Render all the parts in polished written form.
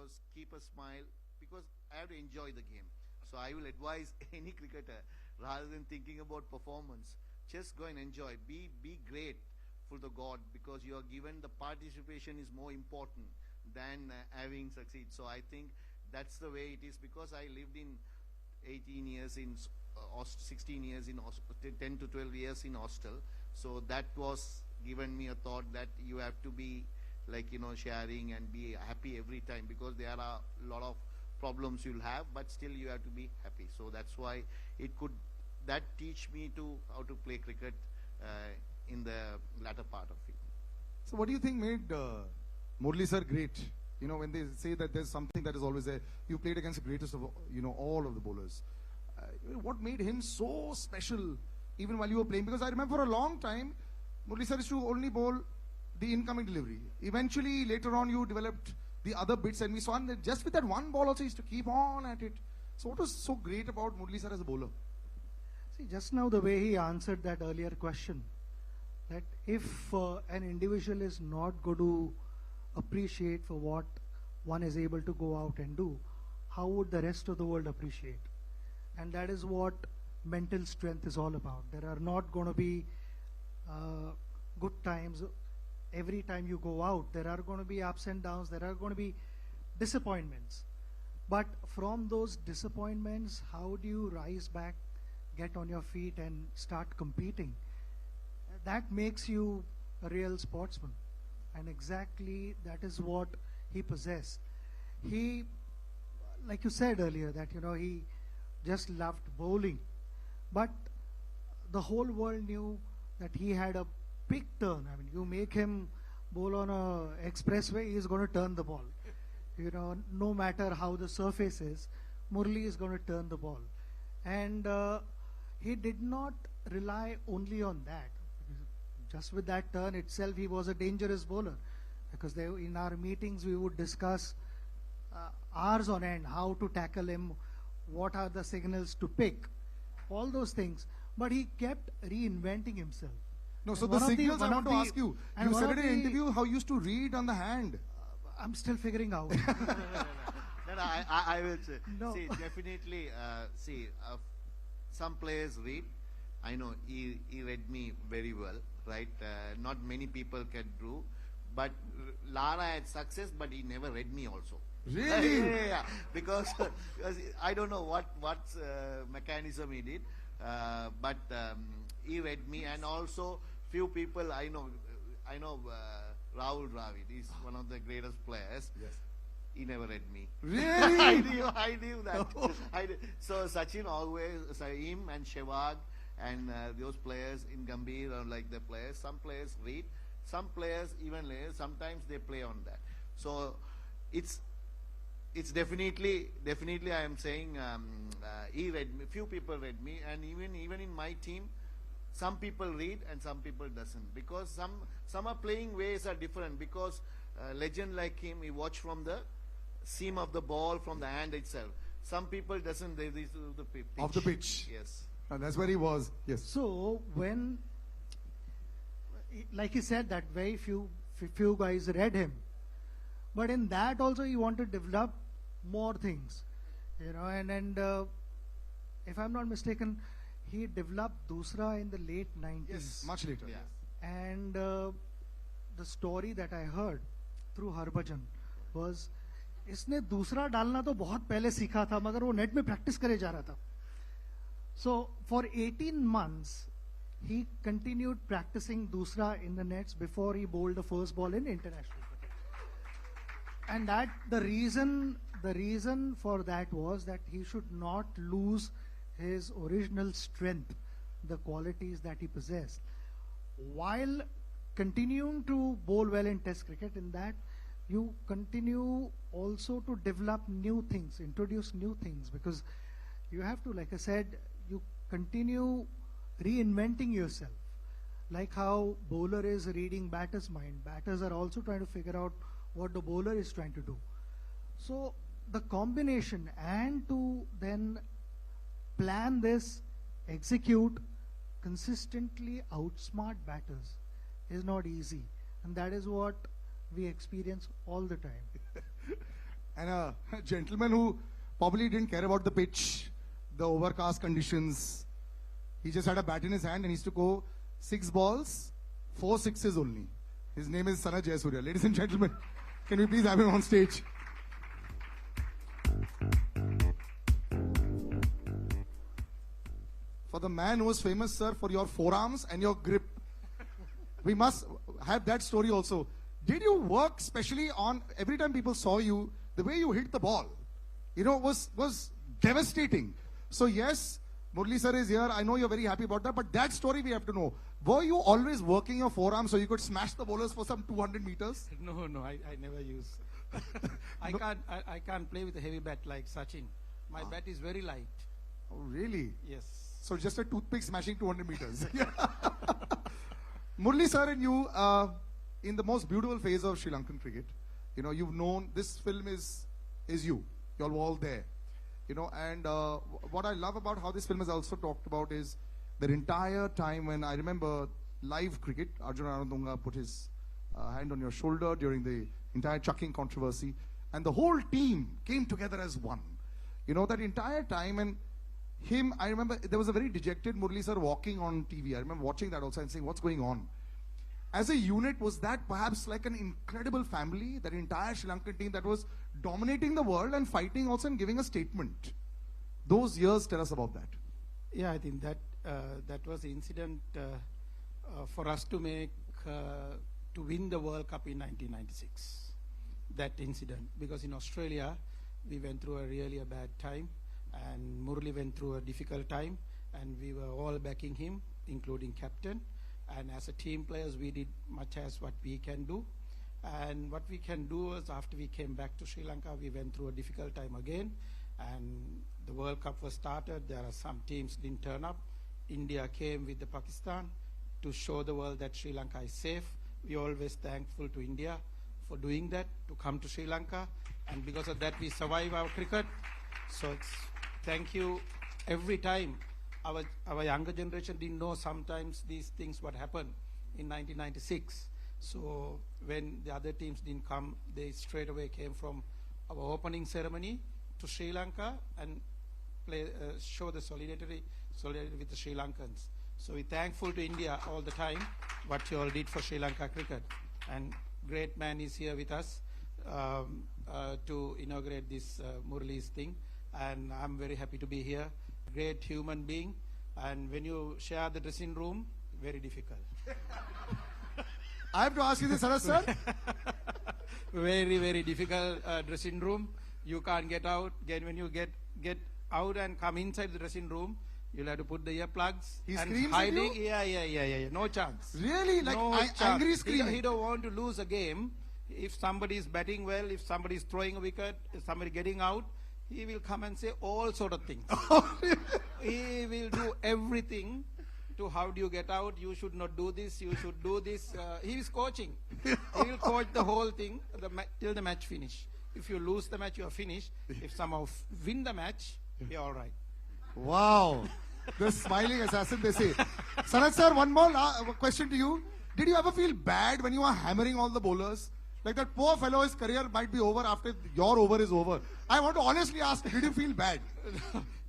because keep a smile, because I have to enjoy the game. So I will advise any cricketer, rather than thinking about performance, just go and enjoy. Be great for the God, because you are given the participation is more important than having succeed. So I think that's the way it is, because I lived in 18 years in 16 years in 10 to 12 years in hostel. So that was given me a thought that you have to be like, sharing and be happy every time, because there are a lot of problems you'll have, but still you have to be happy. So that's why that teach me to how to play cricket in the latter part of it. So what do you think made Murli sir great? When they say that there's something that is always there, you played against the greatest of, all of the bowlers. What made him so special even while you were playing? Because I remember for a long time, Murli sir used to only bowl the incoming delivery. Eventually, later on, you developed the other bits, and we saw that just with that one ball also, he used to keep on at it. So what was so great about Murli sir as a bowler? See, just now the way he answered that earlier question, that if an individual is not going to appreciate for what one is able to go out and do, how would the rest of the world appreciate? And that is what mental strength is all about. There are not going to be good times every time you go out. There are going to be ups and downs. There are going to be disappointments. But from those disappointments, how do you rise back, get on your feet and start competing? That makes you a real sportsman. And exactly that is what he possessed. He, like you said earlier, that he just loved bowling. But the whole world knew that he had a big turn. I mean, you make him bowl on a expressway, he is going to turn the ball. No matter how the surface is, Murli is going to turn the ball. And he did not rely only on that. Just with that turn itself, he was a dangerous bowler. Because in our meetings, we would discuss hours on end how to tackle him, what are the signals to pick, all those things. But he kept reinventing himself. No, so the signals I want to ask you. You said in an interview how you used to read on the hand. I'm still figuring out. No, I will say. No. See, definitely, some players read. I know he read me very well, right? Not many people can do. But Lara had success, but he never read me also. Really? Yeah. Because I don't know what mechanism he did, but he read me, and also few people I know Rahul Dravid is one of the greatest players. Yes. He never read me. Really? I knew that. So Sachin always, him and Sehwag and those players in Gambhir are like the players. Some players read, some players even later, sometimes they play on that. So it's definitely I am saying he read me. Few people read me, and even in my team, some people read and some people doesn't, because some are playing ways are different. Because legend like him, he watch from the seam of the ball, from the hand itself. Some people doesn't. They do the pitch. Of the pitch. Yes. And that's where he was. Yes. So when, like he said, that very few guys read him, but in that also he wanted to develop more things, and if I'm not mistaken, he developed Dusra in the late 90s. Yes, much later. Yeah. And the story that I heard through Harbhajan was, इसने दूसरा डालना तो बहुत पहले सीखा था, मगर वो नेट में प्रैक्टिस करे जा रहा था. So for 18 months, he continued practicing Dusra in the nets before he bowled the first ball in international cricket. And that the reason for that was that he should not lose his original strength, the qualities that he possessed, while continuing to bowl well in Test cricket. In that, you continue also to develop new things, introduce new things, because you have to, like I said, you continue reinventing yourself. Like how bowler is reading batter's mind, batters are also trying to figure out what the bowler is trying to do. So the combination, and to then plan this, execute, consistently outsmart batters is not easy. And that is what we experience all the time. And a gentleman who probably didn't care about the pitch, the overcast conditions. He just had a bat in his hand and he used to go 6 balls, 4 sixes only. His name is Sanat Jayasuriya. Ladies and gentlemen, can we please have him on stage? For the man who was famous, sir, for your forearms and your grip. We must have that story also. Did you work specially on, every time people saw you, the way you hit the ball, was devastating. So yes, Murli sir is here. I know you're very happy about that, but that story we have to know. Were you always working your forearms so you could smash the bowlers for some 200 meters? No, I never use. I can't play with a heavy bat like Sachin. My bat is very light. Oh, really? Yes. So just a toothpick smashing 200 meters. Murli sir and you, in the most beautiful phase of Sri Lankan cricket, you've known this film is you. You're all there. And what I love about how this film is also talked about is the entire time when I remember live cricket, Arjuna Anandunga put his hand on your shoulder during the entire chucking controversy, and the whole team came together as one. That entire time, and him, I remember there was a very dejected Murli sir walking on TV. I remember watching that also and saying, what's going on? As a unit, was that perhaps like an incredible family, that entire Sri Lankan team that was dominating the world and fighting also and giving a statement? Those years, tell us about that. Yeah, I think that that was the incident for us to make to win the World Cup in 1996. That incident, because in Australia we went through a bad time, and Murli went through a difficult time, and we were all backing him, including captain. And as a team players, we did much as what we can do. And what we can do is, after we came back to Sri Lanka, we went through a difficult time again. And the World Cup was started. There are some teams didn't turn up. India came with the Pakistan to show the world that Sri Lanka is safe. We are always thankful to India for doing that, to come to Sri Lanka. And because of that, we survive our cricket. So it's thank you every time. Our younger generation didn't know sometimes these things what happened in 1996. So when the other teams didn't come, they straight away came from our opening ceremony to Sri Lanka and show the solidarity with the Sri Lankans. So we're thankful to India all the time what you all did for Sri Lanka cricket. And great man is here with us to inaugurate this Murli's thing. And I'm very happy to be here. Great human being, and when you share the dressing room, very difficult. I have to ask you this, Saras sir. Very, very difficult dressing room. You can't get out. Again, when you get out and come inside the dressing room, you'll have to put the earplugs. He and screams hiding. at you? Yeah. No chance. Really? Like No chance. angry screaming? He don't want to lose a game. If somebody is batting well, if somebody is throwing a wicket, if somebody getting out, he will come and say all sort of things. He will do everything to how do you get out, you should not do this, you should do this. He is coaching. He will coach the whole thing till the match finish. If you lose the match, you are finished. If somehow win the match, you're all right. Wow. The smiling assassin, they say. Sanat sir, one more question to you. Did you ever feel bad when you were hammering all the bowlers? Like that poor fellow, his career might be over after your over is over. I want to honestly ask, did you feel bad?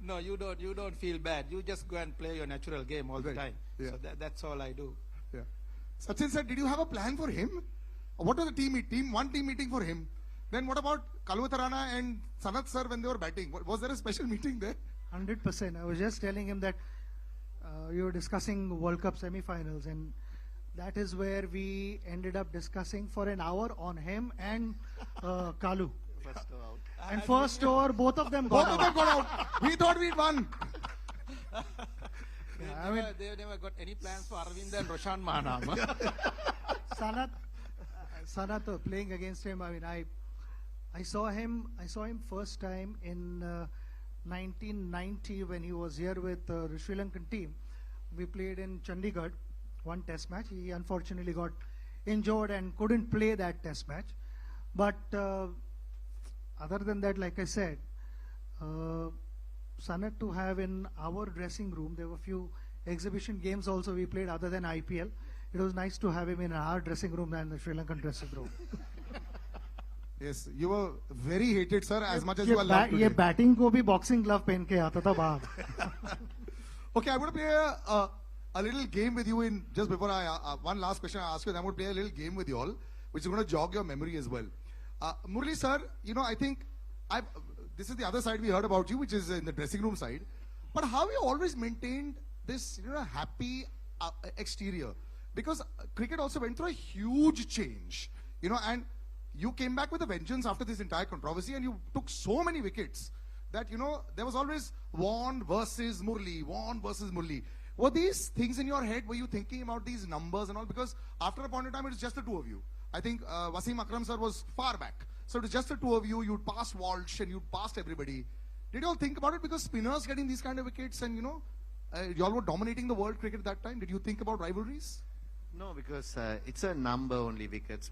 No, you don't feel bad. You just go and play your natural game all the time. Yeah. So that's all I do. Yeah. Sachin sir, did you have a plan for him? What was the team meeting for him? Then what about Kaluwatarana and Sanat sir when they were batting? Was there a special meeting there? 100%. I was just telling him that you were discussing World Cup semi-finals, and that is where we ended up discussing for an hour on him and Kalu. First out. And first over, both of them got Both of out. them got out. We thought we'd won. They never got any plans for Arvind and Roshan Mahanama. Sanat playing against him. I mean, I saw him first time in 1990 when he was here with the Sri Lankan team. We played in Chandigarh, one test match. He unfortunately got injured and couldn't play that test match. But other than that, like I said, Sanat to have in our dressing room, there were few exhibition games also we played other than IPL. It was nice to have him in our dressing room than the Sri Lankan dressing room. Yes, you were very hated, sir, as much as ये you are loved ये today. Batting को भी boxing glove पहन के आता था बाहर. Okay, I'm going to play a little game with you in just before one last question I ask you, and I'm going to play a little game with you all, which is going to jog your memory as well. Murli sir, you know, I think this is the other side we heard about you, which is in the dressing room side. But how you always maintained this, you know, happy exterior? Because cricket also went through a huge change, you know, and you came back with a vengeance after this entire controversy, and you took so many wickets that, you know, there was always Vaughan versus Murli, Vaughan versus Murli. Were these things in your head? Were you thinking about these numbers and all? Because after a point in time, it was just the two of you. I think Wasim Akram sir was far back. So it was just the two of you. You'd passed Walsh and you'd passed everybody. Did you all think about it? Because spinners getting these kind of wickets and, you know, you all were dominating the world cricket at that time. Did you think about rivalries? No, because it's a number only wickets.